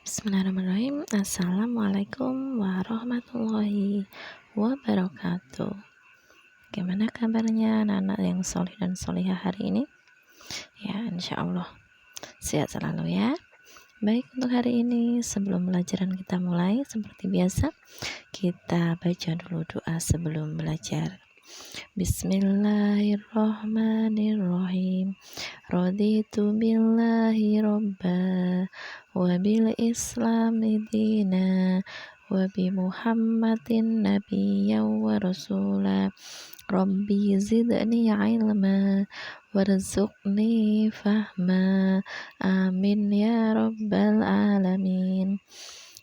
Bismillahirrahmanirrahim. Assalamualaikum warahmatullahi wabarakatuh. Gimana kabarnya anak-anak yang soleh dan solehah hari ini? Ya, insya Allah sehat selalu ya. Baik, untuk hari ini sebelum pelajaran kita mulai, seperti biasa kita baca dulu doa sebelum belajar. Bismillahirrahmanirrahim. Raditu billahi robba wa bil islami dina wa bi muhammadin nabiyyan wa rasula. Rabbi zidni ilma warzuqni fahma. Amin ya rabbal alamin.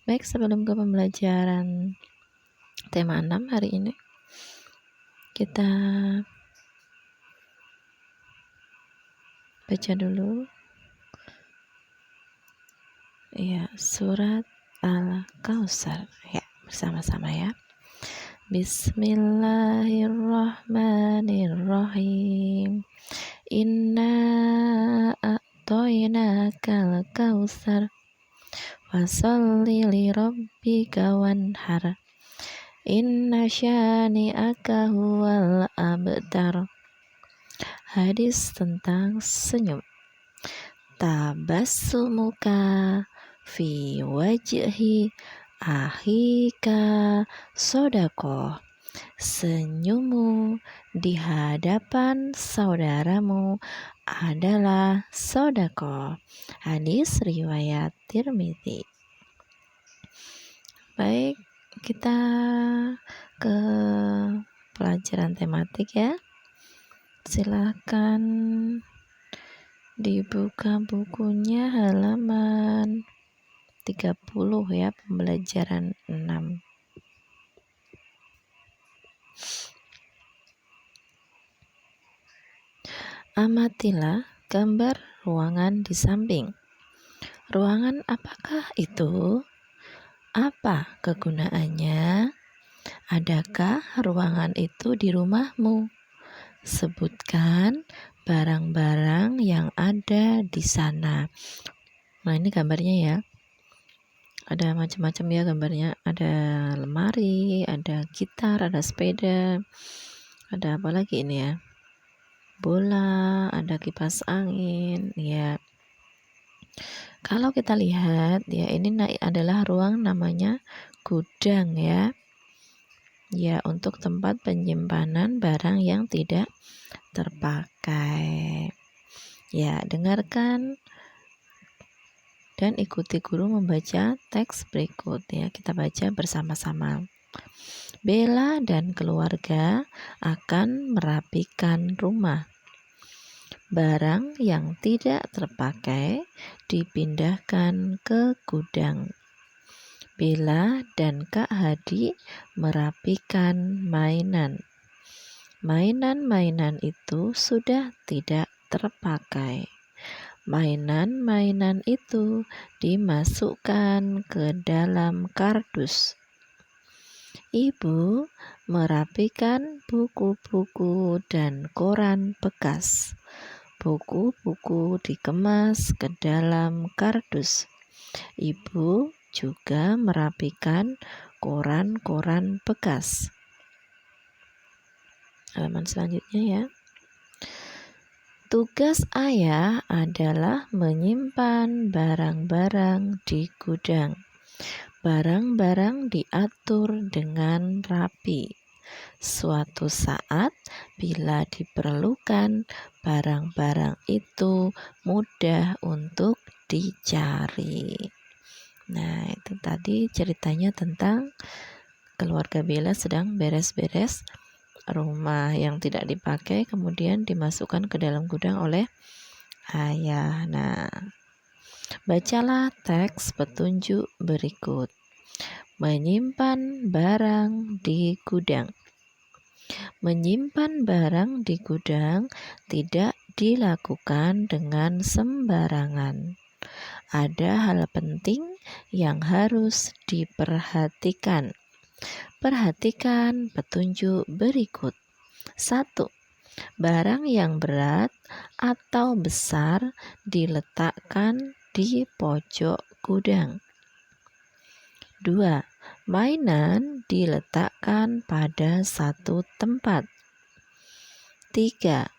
Baik, sebelum ke pembelajaran tema 6 hari ini, kita baca dulu ya surat Al-Kautsar ya, bersama-sama ya. Bismillahirrahmanirrahim. Inna a'toinakal kautsar fasholli li rabbika wanhar. Inna syani'aka huwal abtar. Hadis tentang senyum. Tabassumuka fi wajhi ahika sodako. Senyummu di hadapan saudaramu adalah sodako. Hadis riwayat Tirmidzi. Baik, kita ke pelajaran tematik ya. Silakan dibuka bukunya halaman 30 ya, pembelajaran 6. Amatilah gambar ruangan di samping. Ruangan apakah itu? Apa kegunaannya? Adakah ruangan itu di rumahmu? Sebutkan barang-barang yang ada di sana. Nah, ini gambarnya ya. Ada macam-macam ya gambarnya. Ada lemari, ada gitar, ada sepeda. Ada apa lagi ini ya? Bola, ada kipas angin, ya. Kalau kita lihat ya, ini adalah ruang namanya gudang ya. Ya, untuk tempat penyimpanan barang yang tidak terpakai. Ya, dengarkan dan ikuti guru membaca teks berikut ya. Kita baca bersama-sama. Bella dan keluarga akan merapikan rumah. Barang yang tidak terpakai dipindahkan ke gudang. Bella dan Kak Hadi merapikan mainan. Mainan-mainan itu sudah tidak terpakai. Mainan-mainan itu dimasukkan ke dalam kardus. Ibu merapikan buku-buku dan koran bekas. Buku-buku dikemas ke dalam kardus. Ibu juga merapikan koran-koran bekas. Halaman selanjutnya ya. Tugas ayah adalah menyimpan barang-barang di gudang. Barang-barang diatur dengan rapi. Suatu saat, bila diperlukan, barang-barang itu mudah untuk dicari. Nah, itu tadi ceritanya tentang keluarga Bella sedang beres-beres rumah yang tidak dipakai, kemudian dimasukkan ke dalam gudang oleh ayah. Nah, bacalah teks petunjuk berikut. Menyimpan barang di gudang. Menyimpan barang di gudang tidak dilakukan dengan sembarangan. Ada hal penting yang harus diperhatikan. Perhatikan petunjuk berikut. 1. Barang yang berat atau besar diletakkan di pojok gudang. 2. Mainan diletakkan pada satu tempat. 3.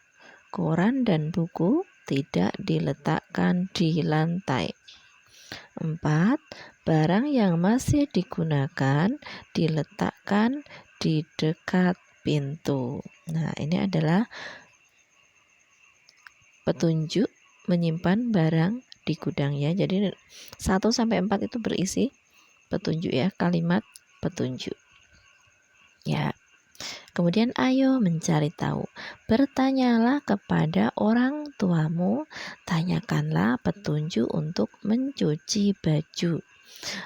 Koran dan buku tidak diletakkan di lantai. 4. Barang yang masih digunakan diletakkan di dekat pintu. Nah, ini adalah petunjuk menyimpan barang di gudang ya. Jadi 1 sampai 4 itu berisi petunjuk ya, kalimat petunjuk. Ya. Kemudian ayo mencari tahu. Bertanyalah kepada orang tuamu, tanyakanlah petunjuk untuk mencuci baju.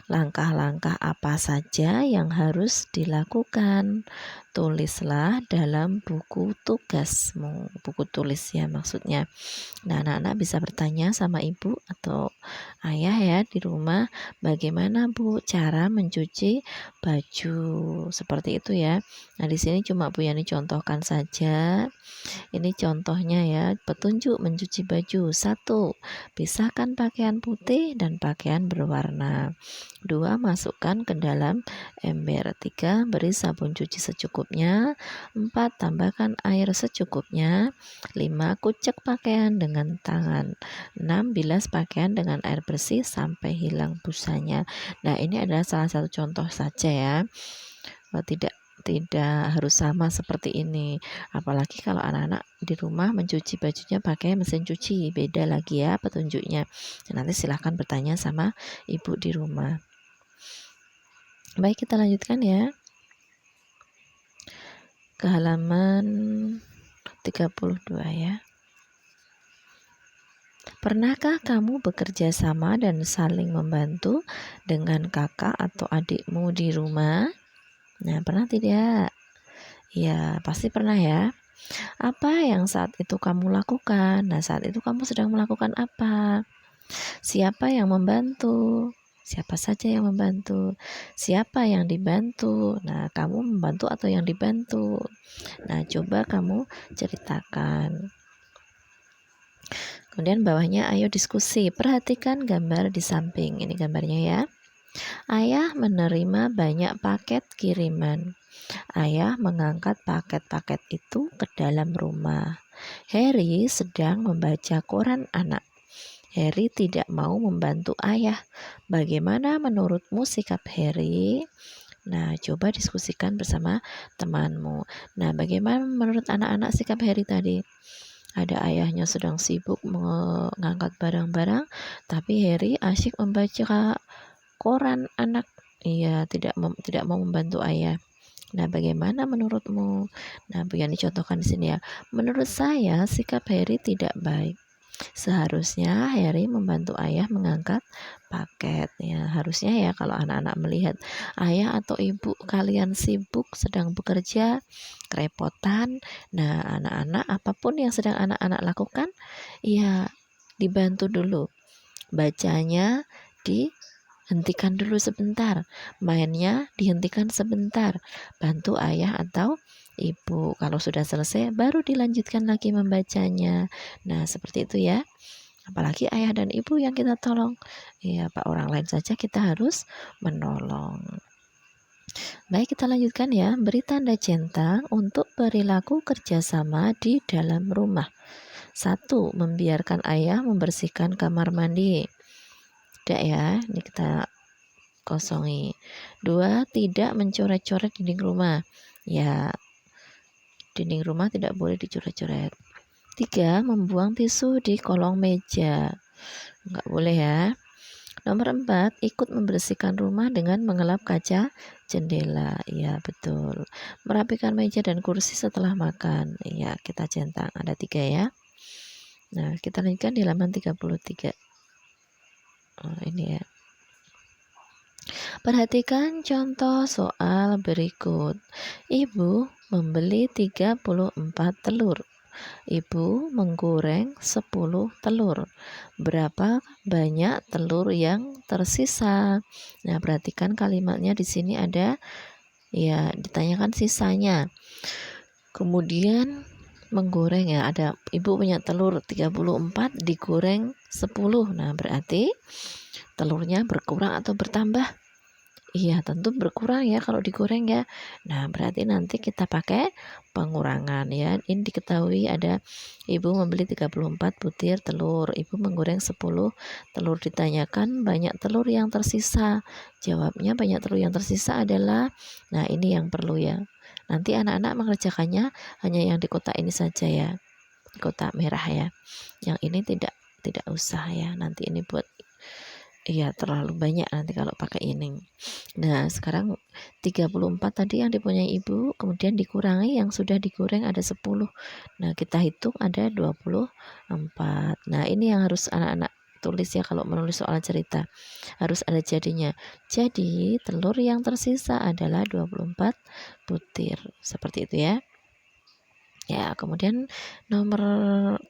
Langkah-langkah apa saja yang harus dilakukan? Tulislah dalam buku tugasmu, buku tulis ya maksudnya. Nah, anak-anak bisa bertanya sama ibu atau ayah ya di rumah, bagaimana Bu cara mencuci baju? Seperti itu ya. Nah, di sini cuma Bu Yani contohkan saja. Ini contohnya ya, petunjuk mencuci baju. 1. Pisahkan pakaian putih dan pakaian berwarna. 2. Masukkan ke dalam ember. 3. Beri sabun cuci secukupnya. 4. Tambahkan air secukupnya. 5. Kucek pakaian dengan tangan. 6. Bilas pakaian dengan air bersih sampai hilang busanya. Nah, ini adalah salah satu contoh saja ya. Tidak harus sama seperti ini. Apalagi kalau anak-anak di rumah mencuci bajunya pakai mesin cuci, beda lagi ya petunjuknya. Nanti silahkan bertanya sama ibu di rumah. Baik, kita lanjutkan ya. Ke halaman 32 ya. Pernahkah kamu bekerja sama dan saling membantu dengan kakak atau adikmu di rumah? Nah, pernah tidak? Ya, pasti pernah ya. Apa yang saat itu kamu lakukan? Nah, saat itu kamu sedang melakukan apa? Siapa yang membantu? Siapa saja yang membantu? Siapa yang dibantu? Nah, kamu membantu atau yang dibantu? Nah, coba kamu ceritakan. Kemudian bawahnya ayo diskusi. Perhatikan gambar di samping. Ini gambarnya ya. Ayah menerima banyak paket kiriman. Ayah mengangkat paket-paket itu ke dalam rumah. Harry sedang membaca koran anak. Harry tidak mau membantu ayah. Bagaimana menurutmu sikap Harry? Nah, coba diskusikan bersama temanmu. Nah, bagaimana menurut anak-anak sikap Harry tadi? Ada ayahnya sedang sibuk mengangkat barang-barang, tapi Harry asyik membaca koran anak. Iya, tidak mau membantu ayah. Nah, bagaimana menurutmu? Nah, Bu Yani contohkan di sini ya. Menurut saya sikap Harry tidak baik. Seharusnya Harry membantu ayah mengangkat paket. Ya, harusnya ya kalau anak-anak melihat ayah atau ibu kalian sibuk sedang bekerja, kerepotan. Nah, anak-anak apapun yang sedang anak-anak lakukan, ya dibantu dulu. Bacanya dihentikan dulu sebentar, mainnya dihentikan sebentar, bantu ayah atau ibu. Kalau sudah selesai baru dilanjutkan lagi membacanya. Nah, seperti itu ya. Apalagi ayah dan ibu yang kita tolong. Ya, Pak, orang lain saja kita harus menolong. Baik, kita lanjutkan ya. Beri tanda centang untuk perilaku kerjasama di dalam rumah. 1. Membiarkan ayah membersihkan kamar mandi. Tidak ya, ini kita kosongi. 2. Tidak mencoret-coret dinding rumah. Ya, dinding rumah tidak boleh dicoret-coret. 3. Membuang tisu di kolong meja. Enggak boleh ya. Nomor 4. Ikut membersihkan rumah dengan mengelap kaca jendela. Ya, betul. Merapikan meja dan kursi setelah makan. Ya, kita centang. Ada 3 ya. Nah, kita lanjutkan di halaman 33. Ini ya. Perhatikan contoh soal berikut. Ibu membeli 34 telur. Ibu menggoreng 10 telur. Berapa banyak telur yang tersisa? Nah, perhatikan kalimatnya di sini ada ya, ditanyakan sisanya. Kemudian menggoreng ya, ada ibu punya telur 34 digoreng 10. Nah, berarti telurnya berkurang atau bertambah? Iya, tentu berkurang ya kalau digoreng ya. Nah, berarti nanti kita pakai pengurangan ya. Ini diketahui ada ibu membeli 34 butir telur, ibu menggoreng 10 telur. Ditanyakan banyak telur yang tersisa. Jawabnya banyak telur yang tersisa adalah, nah ini yang perlu ya. Nanti anak-anak mengerjakannya hanya yang di kotak ini saja ya, di kotak merah ya. Yang ini tidak usah ya. Nanti ini buat, iya terlalu banyak nanti kalau pakai ini. Nah, sekarang 34 tadi yang dipunyai ibu, kemudian dikurangi yang sudah digoreng ada 10. Nah, kita hitung ada 24. Nah, ini yang harus anak-anak tulis ya kalau menulis soal cerita. Harus ada jadinya. Jadi, telur yang tersisa adalah 24 butir. Seperti itu ya. Ya, kemudian nomor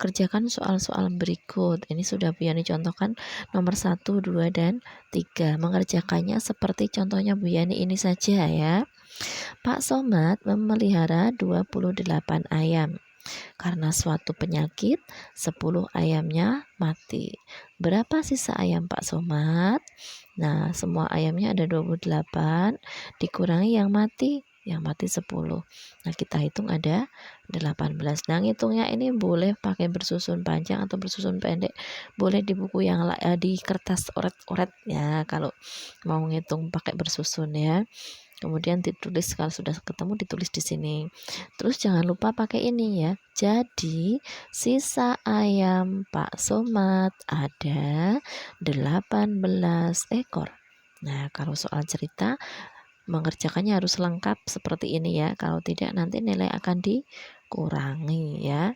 kerjakan soal-soal berikut. Ini sudah Bu Yani contohkan nomor 1, 2, dan 3. Mengerjakannya seperti contohnya Bu Yani ini saja ya. Pak Somad memelihara 28 ayam. Karena suatu penyakit, 10 ayamnya mati. Berapa sisa ayam Pak Somad? Nah, semua ayamnya ada 28, dikurangi yang mati 10. Nah, kita hitung ada 18. Nah, ngitungnya ini boleh pakai bersusun panjang atau bersusun pendek. Boleh di buku yang di kertas oret-oret ya kalau mau ngitung pakai bersusun ya. Kemudian ditulis, kalau sudah ketemu ditulis di sini. Terus jangan lupa pakai ini ya. Jadi sisa ayam Pak Somad ada 18 ekor. Nah, kalau soal cerita mengerjakannya harus lengkap seperti ini ya. Kalau tidak nanti nilai akan dikurangi ya.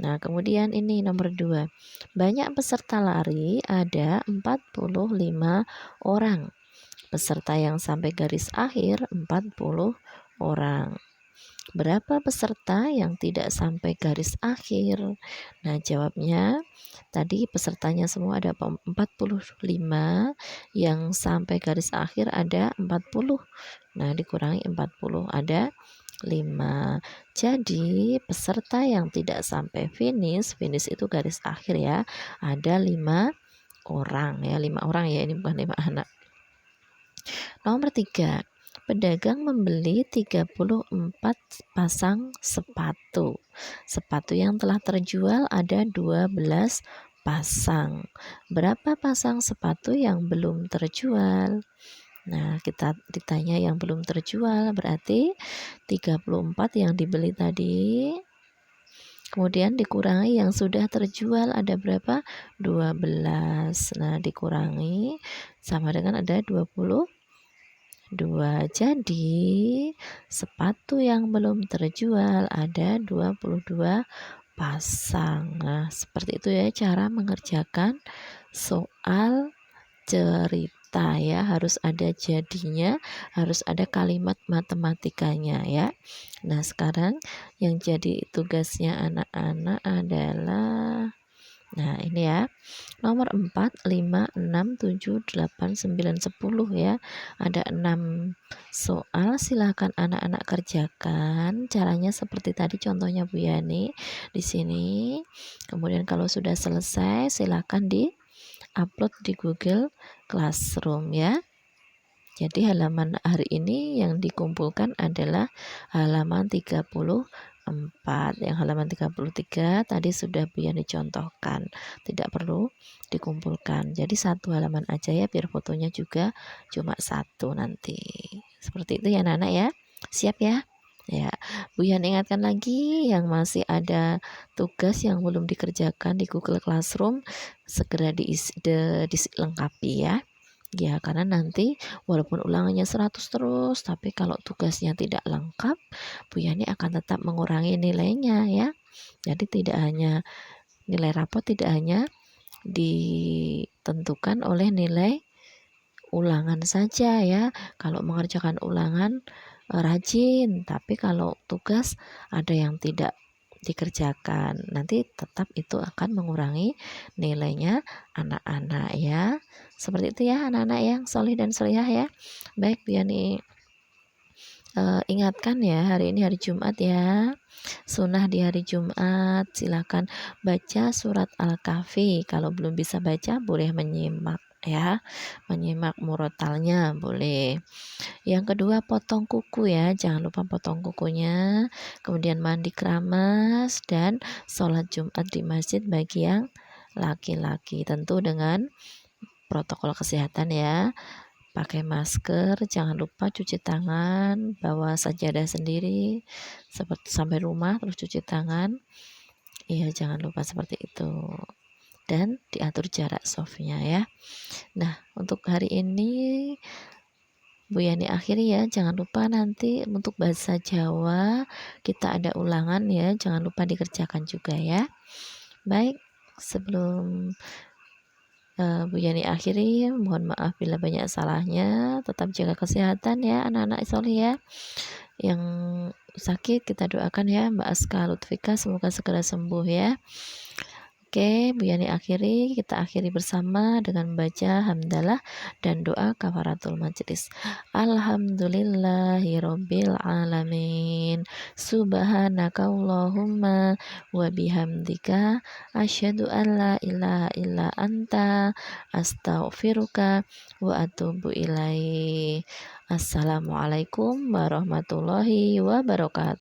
Nah, kemudian ini nomor 2. Banyak peserta lari, ada 45 orang. Peserta yang sampai garis akhir 40 orang. Berapa peserta yang tidak sampai garis akhir? Nah, jawabnya tadi pesertanya semua ada 45, yang sampai garis akhir ada 40. Nah, dikurangi 40 ada 5. Jadi, peserta yang tidak sampai finish itu garis akhir ya, ada 5 orang ya, 5 orang ya, ini bukan 5 anak. Nomor 3, pedagang membeli 34 pasang sepatu. Sepatu yang telah terjual ada 12 pasang. Berapa pasang sepatu yang belum terjual? Nah, kita ditanya yang belum terjual, berarti 34 yang dibeli tadi. Kemudian dikurangi yang sudah terjual ada berapa? 12. Nah, dikurangi sama dengan ada 22. Jadi sepatu yang belum terjual ada 22 pasang. Nah, seperti itu ya cara mengerjakan soal cerita ya. Harus ada jadinya, harus ada kalimat matematikanya ya. Nah, sekarang yang jadi tugasnya anak-anak adalah, nah ini ya, nomor 4, 5, 6, 7, 8, 9, 10 ya. Ada 6 soal, silahkan anak-anak kerjakan. Caranya seperti tadi contohnya Bu Yani di sini. Kemudian kalau sudah selesai silahkan di-upload di Google Classroom ya. Jadi halaman hari ini yang dikumpulkan adalah halaman 34. Yang halaman 33 tadi sudah Bu Yani contohkan, tidak perlu dikumpulkan. Jadi satu halaman aja ya, biar fotonya juga cuma satu nanti. Seperti itu ya anak-anak ya. Siap ya? Ya, Bu Yani ingatkan lagi yang masih ada tugas yang belum dikerjakan di Google Classroom, segera dilengkapi ya. Ya, karena nanti walaupun ulangannya 100 terus, tapi kalau tugasnya tidak lengkap, Bu Yani akan tetap mengurangi nilainya ya. Jadi tidak hanya nilai rapot tidak hanya ditentukan oleh nilai ulangan saja ya. Kalau mengerjakan ulangan rajin, tapi kalau tugas ada yang tidak dikerjakan, nanti tetap itu akan mengurangi nilainya anak-anak ya. Seperti itu ya anak-anak yang solih dan solihah ya. Baik, Bu Yani ingatkan ya, hari ini hari Jumat ya. Sunnah di hari Jumat, silakan baca surat Al-Kahfi. Kalau belum bisa baca boleh menyimak ya, menyimak murotalnya boleh. Yang kedua, potong kuku ya, jangan lupa potong kukunya, kemudian mandi keramas dan sholat Jumat di masjid bagi yang laki-laki, tentu dengan protokol kesehatan ya. Pakai masker, jangan lupa cuci tangan, bawa sajadah sendiri seperti sampai rumah terus cuci tangan. Iya, jangan lupa seperti itu. Dan diatur jarak softnya ya. Nah, untuk hari ini Bu Yani akhiri ya, jangan lupa nanti untuk bahasa Jawa kita ada ulangan ya, jangan lupa dikerjakan juga ya. Baik, sebelum Bu Yani akhiri, mohon maaf bila banyak salahnya. Tetap jaga kesehatan ya anak-anak soleh ya. Yang sakit kita doakan ya Mbak Aska Lutfika, semoga segera sembuh ya. Oke, Bu Yani akhiri, kita akhiri bersama dengan membaca hamdalah dan doa kafaratul majelis. Alhamdulillahirabbil alamin. Subhanakallahumma wa bihamdika asyhadu an la ilaha illa anta astaghfiruka wa atubu ilaik. Assalamualaikum warahmatullahi wabarakatuh.